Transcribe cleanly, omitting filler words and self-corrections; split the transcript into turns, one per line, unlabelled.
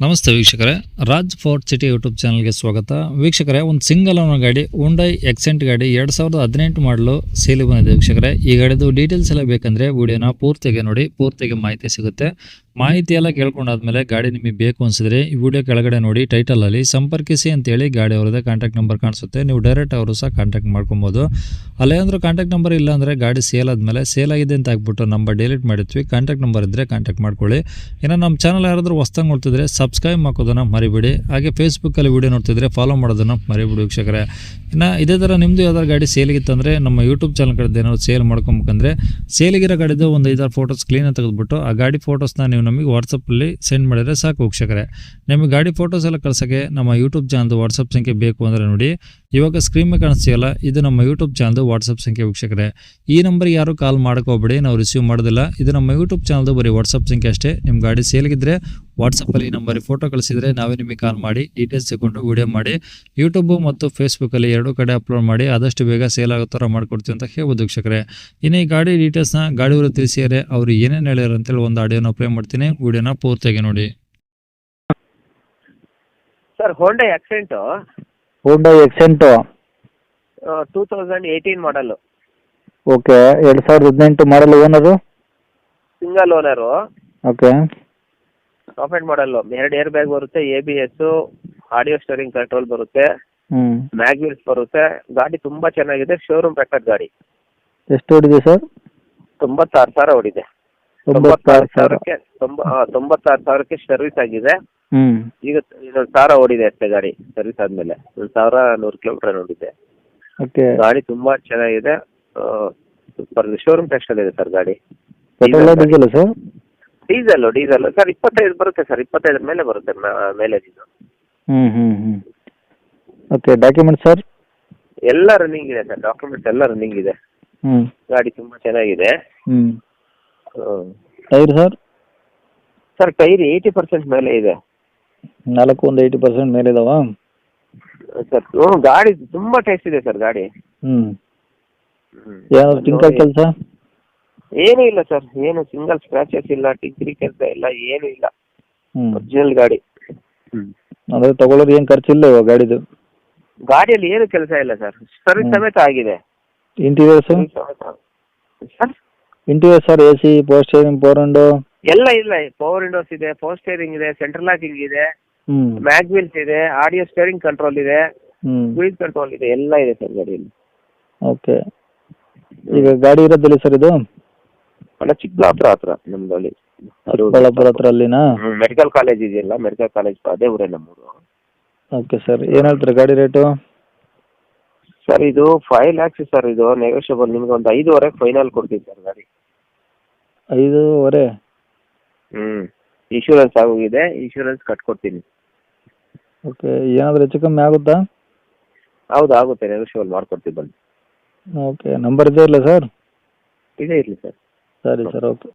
ನಮಸ್ತೆ ವೀಕ್ಷಕರೇ, Raj fort city YouTube ಚಾನಲ್ಗೆ ಸ್ವಾಗತ. ವೀಕ್ಷಕರೇ, ಒಂದು ಸಿಂಗಲ್ ಓನರ್ ಗಾಡಿ ಹುಂಡೈ ಎಕ್ಸೆಂಟ್ ಗಾಡಿ 2018 ಮಾಡಲು ಸೇಲಿ ಬಂದಿದೆ. ವೀಕ್ಷಕರೇ, ಈ ಗಾಡಿದು ಡೀಟೇಲ್ಸ್ ಎಲ್ಲ ಬೇಕಂದ್ರೆ ವಿಡಿಯೋನ ಪೂರ್ತಿಗೆ ನೋಡಿ, ಪೂರ್ತಿಗೆ ಮಾಹಿತಿ ಸಿಗುತ್ತೆ. ಮಾಹಿತಿ ಎಲ್ಲ ಕೇಳ್ಕೊಂಡಾದ್ಮೇಲೆ ಗಾಡಿ ನಿಮಗೆ ಬೇಕು ಅನ್ಸಿದ್ರೆ ಈ ವಿಡಿಯೋ ಕೆಳಗಡೆ ನೋಡಿ ಟೈಟಲ್ ಅಲ್ಲಿ ಸಂಪರ್ಕಿಸಿ ಅಂತೇಳಿ ಗಾಡಿ ಅವರದೇ ಕಾಂಟ್ಯಾಕ್ಟ್ ನಂಬರ್ ಕಾಣಿಸುತ್ತೆ. ನೀವು ಡೈರೆಕ್ಟ್ ಅವರು ಸಹ ಕಾಂಟ್ಯಾಕ್ಟ್ ಮಾಡ್ಕೊಬೋದು. ಅಲ್ಲೇಂದ್ರೂ ಕಾಂಟ್ಯಾಕ್ಟ್ ನಂಬರ್ ಇಲ್ಲ ಅಂದರೆ ಗಾಡಿ ಸೇಲ್ ಆದಮೇಲೆ ಸೇಲ್ ಆಗಿದೆ ಅಂತ ಹಾಕ್ಬಿಟ್ಟು ನಂಬರ್ ಡಿಲೀಟ್ ಮಾಡಿರ್ತೀವಿ. ಕಾಂಟ್ಯಾಕ್ಟ್ ನಂಬರ್ ಇದ್ದರೆ ಕಾಂಟ್ಯಾಕ್ಟ್ ಮಾಡ್ಕೊಳ್ಳಿ. ಇನ್ನು ನಮ್ಮ ಚಾನಲ್ ಯಾರಾದರೂ ಹೊಸ್ದಾಗಿ ನೋಡ್ತಿದ್ರೆ ಸಬ್ಸ್ಕ್ರೈಬ್ ಹಾಕೋದನ್ನು ಮರಿಬೇಡಿ. ಹಾಗೆ ಫೇಸ್ಬುಕ್ಕಲ್ಲಿ ವಿಡಿಯೋ ನೋಡ್ತಿದ್ರೆ ಫಾಲೋ ಮಾಡೋದನ್ನು ಮರಿಬೇಡಿ ವೀಕ್ಷಕರೇ. ಇನ್ನು ಇದೇ ಥರ ನಿಮ್ಮದು ಯಾವ್ದಾರು ಗಾಡಿ ಸೇಲಿಗಿತ್ತಂದರೆ ನಮ್ಮ ಯೂಟ್ಯೂಬ್ ಚಾನಲ್ ಕಡೆ ಏನಾದ್ರು ಸೇಲ್ ಮಾಡ್ಕೊಬೇಕಂದ್ರೆ ಸೇಲಿಗಿರೋ ಗಾಡಿದು ಒಂದು 5-6 ಫೋಟೋಸ್ ಕ್ಲೀನಾಗಿ ತೆಗೆದುಬಿಟ್ಟು ಆ ಗಾಡಿ ಫೋಟೋಸ್ನ ನೀವು ನಮಗೆ ವಾಟ್ಸಪ್ಪಲ್ಲಿ ಸೆಂಡ್ ಮಾಡಿದರೆ ಸಾಕು ವೀಕ್ಷಕರೇ. ನಿಮಗೆ ಗಾಡಿ ಫೋಟೋಸ್ ಎಲ್ಲ ಕಳ್ಸೋಕ್ಕೆ ನಮ್ಮ ಯೂಟ್ಯೂಬ್ ಚಾನಲ್ದು ವಾಟ್ಸಪ್ ಸಂಖ್ಯೆ ಬೇಕು ಅಂದರೆ ನೋಡಿ, ಇವಾಗ ಸ್ಕ್ರೀನ್ ಮೇಲೆ ಕಾಣಿಸ್ತೀಯಲ್ಲ, ಇದು ನಮ್ಮ ಯೂಟ್ಯೂಬ್ ಚಾನಲ್ದು ವಾಟ್ಸಪ್ ಸಂಖ್ಯೆ ವೀಕ್ಷಕರೇ. ಈ ನಂಬರ್ಗೆ ಯಾರು ಕಾಲ್ ಮಾಡ್ಕೋಬೇಡಿ, ನಾವು ರಿಸೀವ್ ಮಾಡೋದಿಲ್ಲ. ಇದು ನಮ್ಮ ಯೂಟ್ಯೂಬ್ ಚಾನಲ್ದು ಬರೀ ವಾಟ್ಸಪ್ ಸಂಖ್ಯೆ ಅಷ್ಟೇ. ನಿಮ್ಮ ಗಾಡಿ ಸೇಲ್ಗಿದ್ರೆ ವಾಟ್ಸಪ್ಪಲ್ಲಿ ಈ ನಂಬರಿಗೆ ಫೋಟೋ ಕಳಿಸಿದರೆ ನಾವೇ ನಿಮಗೆ ಕಾಲ್ ಮಾಡಿ ಡೀಟೇಲ್ಸ್ ತಗೊಂಡು ವಿಡಿಯೋ ಮಾಡಿ ಯೂಟ್ಯೂಬ್ ಮತ್ತು ಫೇಸ್ಬುಕ್ಕಲ್ಲಿ ಎರಡೂ ಕಡೆ ಅಪ್ಲೋಡ್ ಮಾಡಿ ಆದಷ್ಟು ಬೇಗ ಸೇಲ್ ಆಗೋ ಥರ ಮಾಡ್ಕೊಡ್ತೀವಿ ಅಂತ ಹೇಳ್ಬೋದು ವೀಕ್ಷಕರೇ. ಇನ್ನು ಈ ಗಾಡಿ ಡೀಟೇಲ್ಸ್ನ ಗಾಡಿಯವರು ತಿಳಿಸಿದರೆ ಅವರು ಏನೇನು ಹೇಳ್ಯಾರ ಅಂತೇಳಿ ಒಂದು ಆಡಿಯೋನ ಪ್ಲೇ ಮಾಡ್ತೀನಿ, ವಿಡಿಯೋನ ಪೂರ್ತಿಯಾಗಿ ನೋಡಿ.
Sir Honda Accent
Hyundai Xcent
2018 model,
okay. 2018 model owner.
Single owner,
okay.
Top end model, 2 air bag ಬರುತ್ತೆ, ABS, ಆಡಿಯೋ ಸ್ಟೇರಿಂಗ್ ಕಂಟ್ರೋಲ್ ಬರುತ್ತೆ,
ಹ್ಞೂ.
ಮ್ಯಾಗ್ವಿಲ್ಸ್ ಬರುತ್ತೆ. ಗಾಡಿ ತುಂಬ ಚೆನ್ನಾಗಿದೆ, ಶೋರೂಮ್ ರೆಕಾರ್ಡ್ ಗಾಡಿ.
ಎಷ್ಟು ಹೊಡಿದೆ ಸರ್?
96,000 ಓಡಿದೆ.
96,000.
96,000ಕ್ಕೆ ಸರ್ವಿಸ್ ಆಗಿದೆ.
ಹ್ಞೂ.
ಈಗ 1,000 ಓಡಿದೆ ಅಷ್ಟೇ ಗಾಡಿ ಸರ್ವಿಸ್ ಆದಮೇಲೆ. 1,100 ಕಿಲೋಮೀಟರ್ ಓಡಿದೆ.
ಓಕೆ.
ಗಾಡಿ ತುಂಬ ಚೆನ್ನಾಗಿದೆ, ಸೂಪರ್ ಶೋರೂಮ್ ಟೆಸ್ಟಲ್ಲಿ ಇದೆ ಸರ್ ಗಾಡಿ.
Petrol diesel sir?
Diesel sir 25 ಬರುತ್ತೆ ಸರ್, 25 ಮೇಲೆ ಬರುತ್ತೆ ಮೈಲೇಜ್ ಇದು.
ಹ್ಞೂ. ಓಕೆ. Documents sir?
ಎಲ್ಲ ರನ್ನಿಂಗ್ ಇದೆ ಸರ್, ಡಾಕ್ಯುಮೆಂಟ್ಸ್ ಎಲ್ಲ ರನ್ನಿಂಗ್ ಇದೆ.
ಹ್ಞೂ.
ಗಾಡಿ ತುಂಬ ಚೆನ್ನಾಗಿದೆ.
ಹ್ಞೂ. Tyre sir?
ಸರ್ ಟೈರ್ 80% ಮೇಲೆ ಇದೆ.
80% ಮೇಲೆ ಇದಾವಾ
ಸರ್ ಗಾಡಿ ತುಂಬ ಟೇಸ್ಟ್ ಇದೆ ಸರ್ ಗಾಡಿ.
ಹ್ಞೂ. ಏನಾದ್ರು ಟಿಂಕ ಕೆಲಸ?
ಏನೂ ಇಲ್ಲ ಸರ್, ಏನು ಸಿಂಗಲ್ ಸ್ಕ್ರಾಚಸ್ ಇಲ್ಲ, ಟಿಂಕ್ರಿ ಕೆಲಸ ಇಲ್ಲ, ಏನೂ ಇಲ್ಲ.
ಹ್ಞೂ.
ಒರಿಜಿನಲ್ ಗಾಡಿ.
ಅಂದರೆ ತಗೊಳ್ಳೋದು ಏನು ಖರ್ಚಿಲ್ಲ ಇವಾಗ ಗಾಡಿದು?
ಗಾಡಿಯಲ್ಲಿ ಏನು ಕೆಲಸ ಇಲ್ಲ ಸರ್, ಸರ್ವಿಸ್ ಸಮೇತ ಆಗಿದೆ.
Interior sir?
Sir
interior sir AC, power steering, power window
ಎಲ್ಲ ಇಲ್ಲ. ಪವರ್ ವಿಂಡೋಸ್ ಇದೆ, ಪವರ್ ಸ್ಟೇರಿಂಗ್ ಇದೆ, ಸೆಂಟ್ರಲ್ ಲಾಕಿಂಗ್ ಇದೆ,
ಹ್ಞೂ.
ಮ್ಯಾಗ್ವಿಲ್ಸ್ ಇದೆ, ಆಡಿಯೋ ಸ್ಟೇರಿಂಗ್ ಕಂಟ್ರೋಲ್ ಇದೆ,
ಹ್ಞೂ.
ಕ್ರೂಯಿಸ್ ಕಂಟ್ರೋಲ್ ಇದೆ, ಎಲ್ಲ ಇದೆ ಸರ್ ಗಾಡಿಯಲ್ಲಿ.
ಓಕೆ. ಈಗ ಗಾಡಿ ಇರೋದಿಲ್ಲ ಸರ್ ಇದು?
ಅಲ್ಲ, ಚಿಕ್ಕಬಳ್ಳಾಪುರ ಹತ್ರ ನಮ್ದು ಹಳ್ಳಿ.
ಚಿಕ್ಕಬಳ್ಳಾಪುರ ಹತ್ರ ಅಲ್ಲಿನಾ?
ಮೆಡಿಕಲ್ ಕಾಲೇಜ್ ಇದೆಯಲ್ಲ, ಮೆಡಿಕಲ್ ಕಾಲೇಜ್ ಅದೇ ಊರೇ ನಮ್ಮೂರು.
Okay sir. ಏನು ಹೇಳ್ತೀರಾ ಗಾಡಿ ರೇಟು?
ಸರ್ ಇದು 5 lakhs ಸರ್, ಇದು ನೆಗೋಷಿಯಬಲ್. ನಿಮ್ಗೆ ಒಂದು 5.5 ಫೈನಲ್ ಕೊಡ್ತೀನಿ ಸರ್ ಗಾಡಿ.
5.5?
ಇನ್ಶೂರೆನ್ಸ್ ಆಗೋಗಿದೆ, ಇನ್ಶೂರೆನ್ಸ್ ಕಟ್ಕೊಡ್ತೀನಿ.
ಓಕೆ. ಏನಾದರೂ ಹೆಚ್ಚು ಕಮ್ಮಿ ಆಗುತ್ತಾ?
ಹೌದು ಆಗುತ್ತೆ, ನೆಗೋಷಿಯಬಲ್ ಮಾಡ್ಕೊಡ್ತೀವಿ ಬನ್ನಿ.
ಓಕೆ. ನಂಬರ್ ಇದೆ ಇಲ್ಲ ಸರ್?
ಇದೇ ಇರಲಿ ಸರ್.
ಸರಿ ಸರ್, ಓಕೆ.